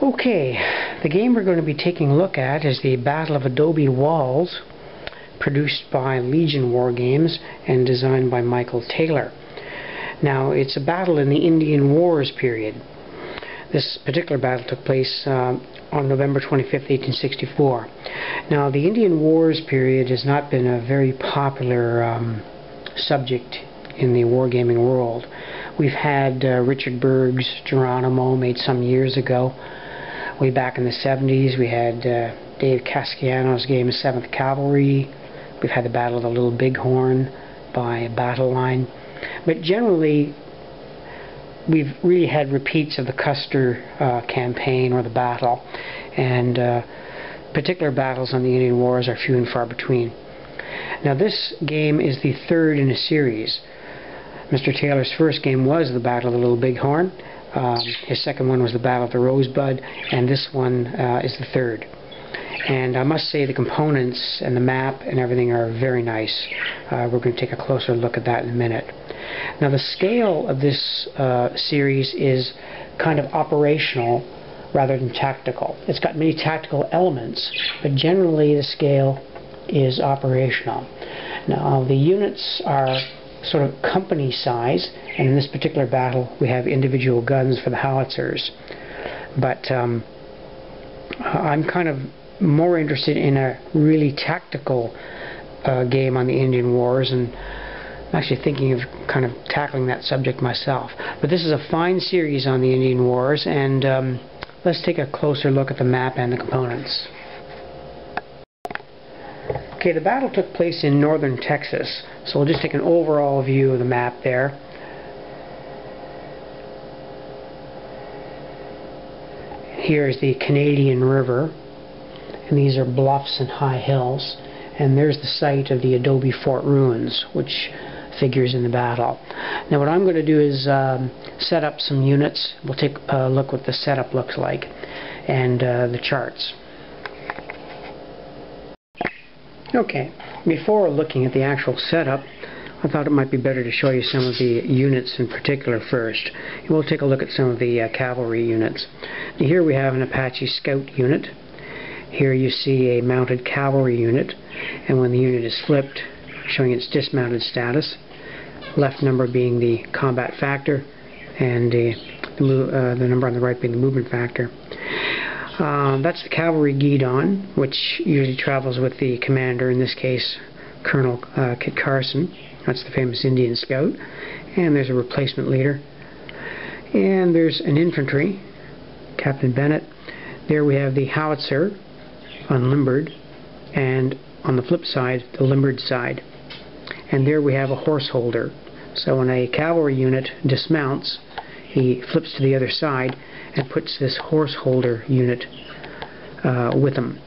Okay, the game we're going to be taking a look at is the Battle of Adobe Walls, produced by Legion War Games and designed by Michael Taylor. Now, it's a battle in the Indian Wars period. This particular battle took place on November 25th, 1864. Now, the Indian Wars period has not been a very popular subject in the wargaming world. We've had Richard Berg's Geronimo made some years ago. Way back in the 70s, we had Dave Casciano's game 7th Cavalry. We've had the Battle of the Little Bighorn by Battle Line. But generally, we've really had repeats of the Custer campaign or the battle. And particular battles on the Indian Wars are few and far between. Now, this game is the third in a series. Mr. Taylor's first game was the Battle of the Little Bighorn. His second one was the Battle of the Rosebud, and this one is the third. And I must say the components and the map and everything are very nice. We're going to take a closer look at that in a minute. Now, the scale of this series is kind of operational rather than tactical. It's got many tactical elements, but generally the scale is operational. Now, the units are sort of company size, and in this particular battle we have individual guns for the howitzers. But I'm kind of more interested in a really tactical game on the Indian Wars, and I'm actually thinking of kind of tackling that subject myself. But this is a fine series on the Indian Wars, and let's take a closer look at the map and the components. Okay, the battle took place in northern Texas, so we'll just take an overall view of the map there. Here is the Canadian River, and these are bluffs and high hills, and there's the site of the Adobe Fort ruins, which figures in the battle. Now, what I'm going to do is set up some units. We'll take a look what the setup looks like, and the charts. Okay, before looking at the actual setup, I thought it might be better to show you some of the units in particular first. And we'll take a look at some of the cavalry units. Now, here we have an Apache Scout unit. Here you see a mounted cavalry unit, and when the unit is flipped, showing its dismounted status, left number being the combat factor, and the number on the right being the movement factor. That's the cavalry guidon, which usually travels with the commander, in this case Colonel Kit Carson. That's the famous Indian scout. And there's a replacement leader. And there's an infantry, Captain Bennett. There we have the howitzer, unlimbered, and on the flip side, the limbered side. And there we have a horse holder. So when a cavalry unit dismounts, he flips to the other side and puts this horse holder unit with him.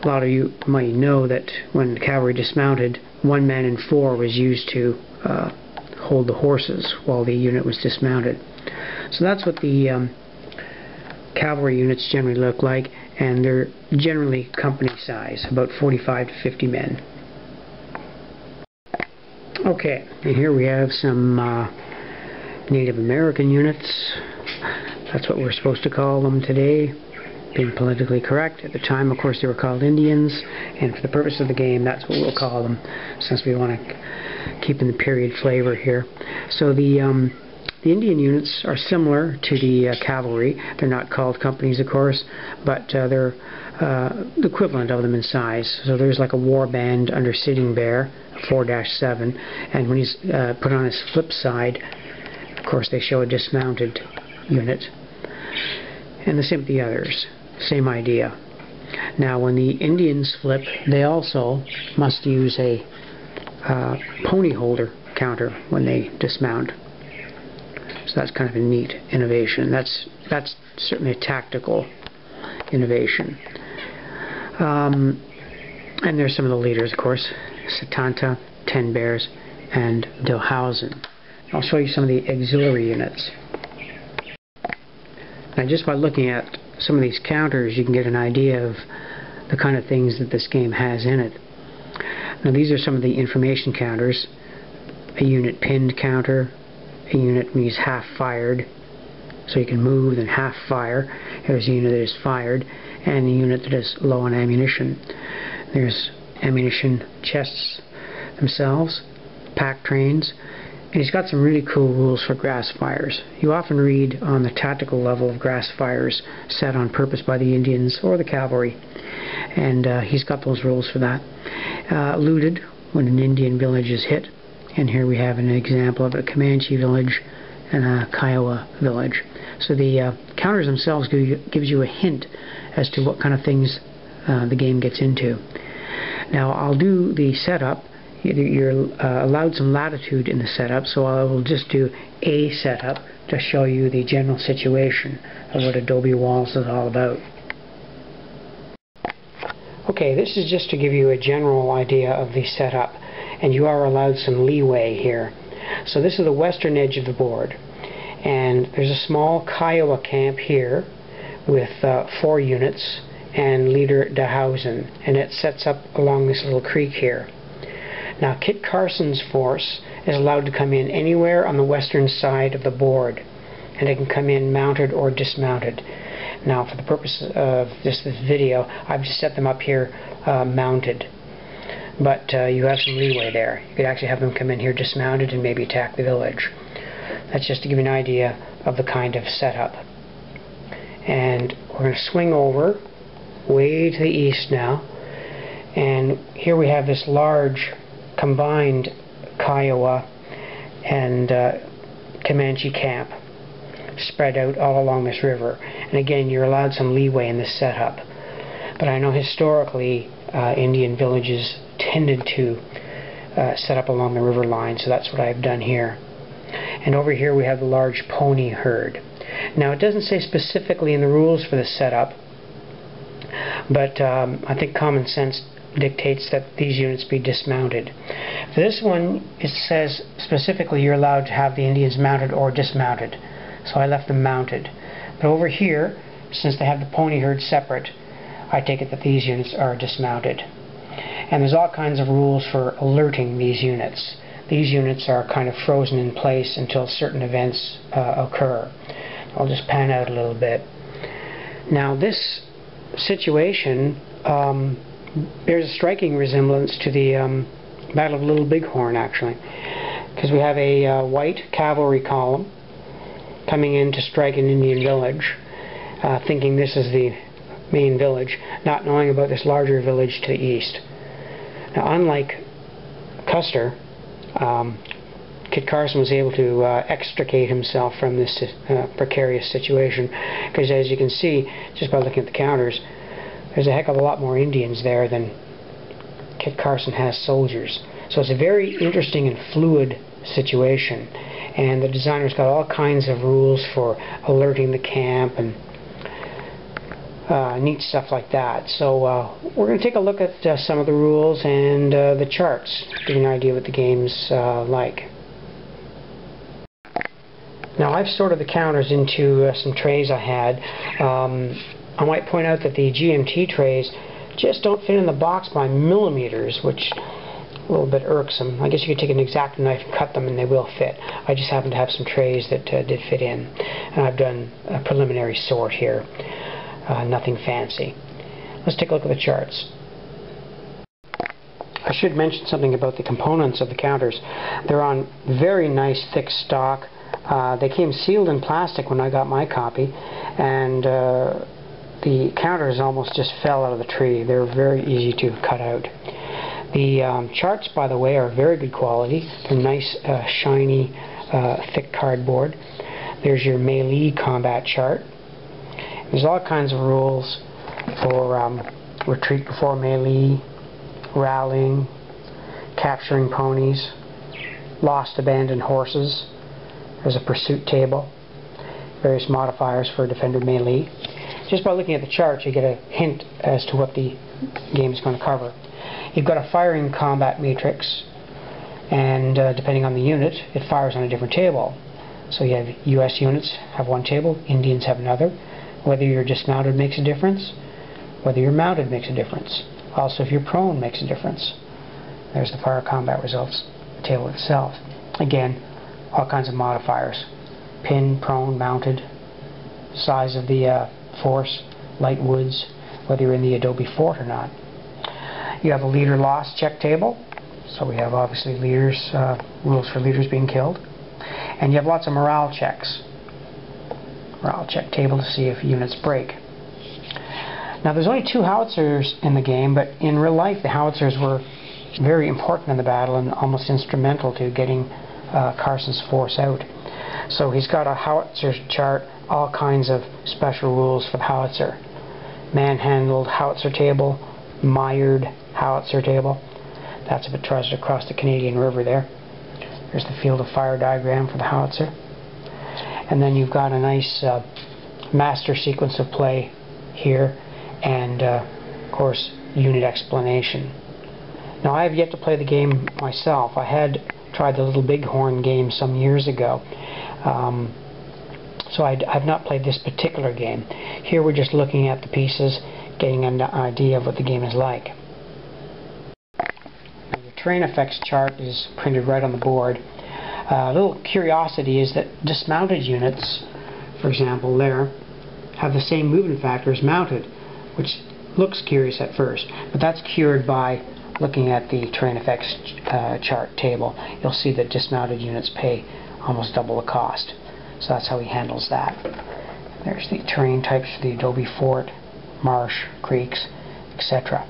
A lot of you might know that when the cavalry dismounted, 1 man in 4 was used to hold the horses while the unit was dismounted. So that's what the cavalry units generally look like, and they're generally company size, about 45 to 50 men. Okay, and here we have some Native American units. That's what we're supposed to call them today, being politically correct. At the time, of course, they were called Indians, and for the purpose of the game, that's what we'll call them, since we want to keep in the period flavor here. So the Indian units are similar to the cavalry. They're not called companies, of course, but they're the equivalent of them in size. So there's like a war band under Sitting Bear, 4-7, and when he's put on his flip side, of course, they show a dismounted unit. And the same with the others. Same idea. Now, when the Indians flip, they also must use a pony holder counter when they dismount. So that's kind of a neat innovation. That's certainly a tactical innovation. And there's some of the leaders, of course. Satanta, 10 Bears, and Dilhausen. I'll show you some of the auxiliary units. Now, just by looking at some of these counters, you can get an idea of the kind of things that this game has in it. Now, these are some of the information counters. A unit pinned counter, a unit when he's half fired, so you can move and half fire. Here's the unit that is fired, and the unit that is low on ammunition. There's ammunition chests themselves, pack trains, and he's got some really cool rules for grass fires. You often read on the tactical level of grass fires set on purpose by the Indians or the cavalry, and he's got those rules for that. Looted when an Indian village is hit, and here we have an example of a Comanche village and a Kiowa village. So the counters themselves gives you a hint as to what kind of things the game gets into. Now I'll do the setup. You're allowed some latitude in the setup, so I will just do a setup to show you the general situation of what Adobe Walls is all about. Okay, this is just to give you a general idea of the setup, and you are allowed some leeway here. So this is the western edge of the board, and there's a small Kiowa camp here with 4 units and Leader Dehausen, and it sets up along this little creek here. Now Kit Carson's force is allowed to come in anywhere on the western side of the board, and it can come in mounted or dismounted. Now for the purpose of this video, I've just set them up here mounted, but you have some leeway there. You could actually have them come in here dismounted and maybe attack the village. That's just to give you an idea of the kind of setup. And we're going to swing over way to the east now, and here we have this large combined Kiowa and Comanche camp spread out all along this river. And again, you're allowed some leeway in this setup, but I know historically Indian villages tended to set up along the river line, so that's what I've done here. And over here we have the large pony herd. Now it doesn't say specifically in the rules for this setup, but I think common sense dictates that these units be dismounted. For this one, it says specifically you're allowed to have the Indians mounted or dismounted, so I left them mounted. But over here, since they have the pony herd separate, I take it that these units are dismounted. And there's all kinds of rules for alerting these units. These units are kind of frozen in place until certain events occur. I'll just pan out a little bit. Now this situation bears a striking resemblance to the Battle of Little Bighorn, actually, because we have a white cavalry column coming in to strike an Indian village, thinking this is the main village, not knowing about this larger village to the east. Now, unlike Custer, Kit Carson was able to extricate himself from this precarious situation, because as you can see, just by looking at the counters, there's a heck of a lot more Indians there than Kit Carson has soldiers. So it's a very interesting and fluid situation, and the designer's got all kinds of rules for alerting the camp and neat stuff like that. So we're going to take a look at some of the rules and the charts, to give you an idea what the game's like. Now I've sorted the counters into some trays I had. I might point out that the GMT trays just don't fit in the box by millimeters, which is a little bit irksome. I guess you could take an X-Acto knife and cut them and they will fit. I just happen to have some trays that did fit in, and I've done a preliminary sort here. Nothing fancy. Let's take a look at the charts. I should mention something about the components of the counters. They're on very nice thick stock. They came sealed in plastic when I got my copy, and the counters almost just fell out of the tree. They're very easy to cut out. The charts, by the way, are very good quality. They're nice, shiny, thick cardboard. There's your melee combat chart. There's all kinds of rules for retreat before melee, rallying, capturing ponies, lost abandoned horses. There's a pursuit table, various modifiers for defender melee. Just by looking at the chart, you get a hint as to what the game is going to cover. You've got a firing combat matrix, and depending on the unit, it fires on a different table. So you have US units have one table, Indians have another. Whether you're dismounted makes a difference. Whether you're mounted makes a difference. Also, if you're prone makes a difference. There's the fire combat results table itself. Again, all kinds of modifiers. Pin, prone, mounted, size of the force, light woods, whether you're in the Adobe fort or not. You have a leader loss check table, so we have obviously leaders, rules for leaders being killed. And you have lots of morale checks. Morale check table to see if units break. Now there's only 2 howitzers in the game, but in real life the howitzers were very important in the battle and almost instrumental to getting Carson's force out. So he's got a howitzer chart, all kinds of special rules for the howitzer. Manhandled howitzer table, mired howitzer table. That's if it tries to cross the Canadian River there. There's the field of fire diagram for the howitzer. And then you've got a nice master sequence of play here, and of course unit explanation. Now I have yet to play the game myself. I had tried the Little Bighorn game some years ago, so I've not played this particular game. Here we're just looking at the pieces, getting an idea of what the game is like. Now, the terrain effects chart is printed right on the board. A little curiosity is that dismounted units, for example there, have the same movement factor as mounted, which looks curious at first, but that's cured by looking at the terrain effects chart table. You'll see that dismounted units pay almost double the cost. So that's how he handles that. There's the terrain types for the Adobe fort, marsh, creeks, etc.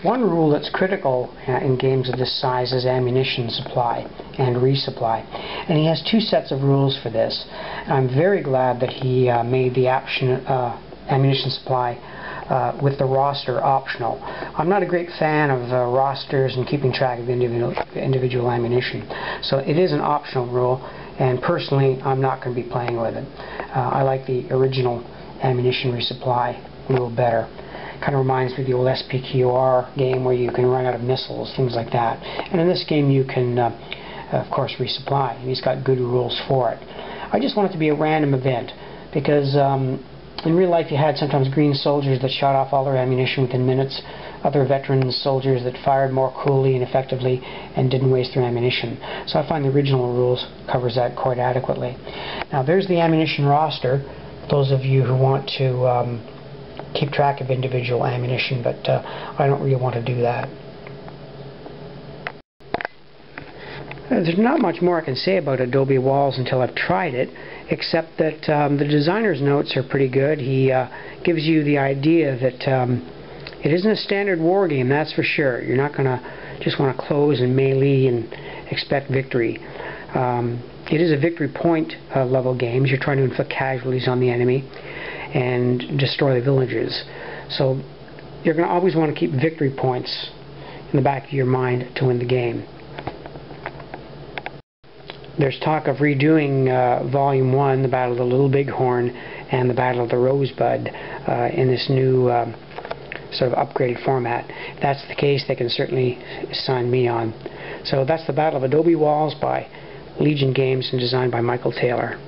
One rule that's critical in games of this size is ammunition supply and resupply. And he has 2 sets of rules for this. I'm very glad that he made the ammunition supply with the roster optional. I'm not a great fan of rosters and keeping track of individual ammunition. So it is an optional rule, and personally I'm not going to be playing with it. I like the original ammunition resupply rule better. Kind of reminds me of the old SPQR game where you can run out of missiles, things like that. And in this game you can, of course, resupply. And he's got good rules for it. I just want it to be a random event because in real life you had sometimes green soldiers that shot off all their ammunition within minutes, other veteran soldiers that fired more coolly and effectively and didn't waste their ammunition. So I find the original rules covers that quite adequately. Now there's the ammunition roster, those of you who want to keep track of individual ammunition, but I don't really want to do that. There's not much more I can say about Adobe Walls until I've tried it, except that the designer's notes are pretty good. He gives you the idea that it isn't a standard war game, that's for sure. You're not going to just want to close and melee and expect victory. It is a victory point level game. You're trying to inflict casualties on the enemy and destroy the villages. So you're going to always want to keep victory points in the back of your mind to win the game. There's talk of redoing Volume 1, the Battle of the Little Bighorn and the Battle of the Rosebud in this new sort of upgraded format. If that's the case, they can certainly sign me on. So that's the Battle of Adobe Walls by Legion Games and designed by Michael Taylor.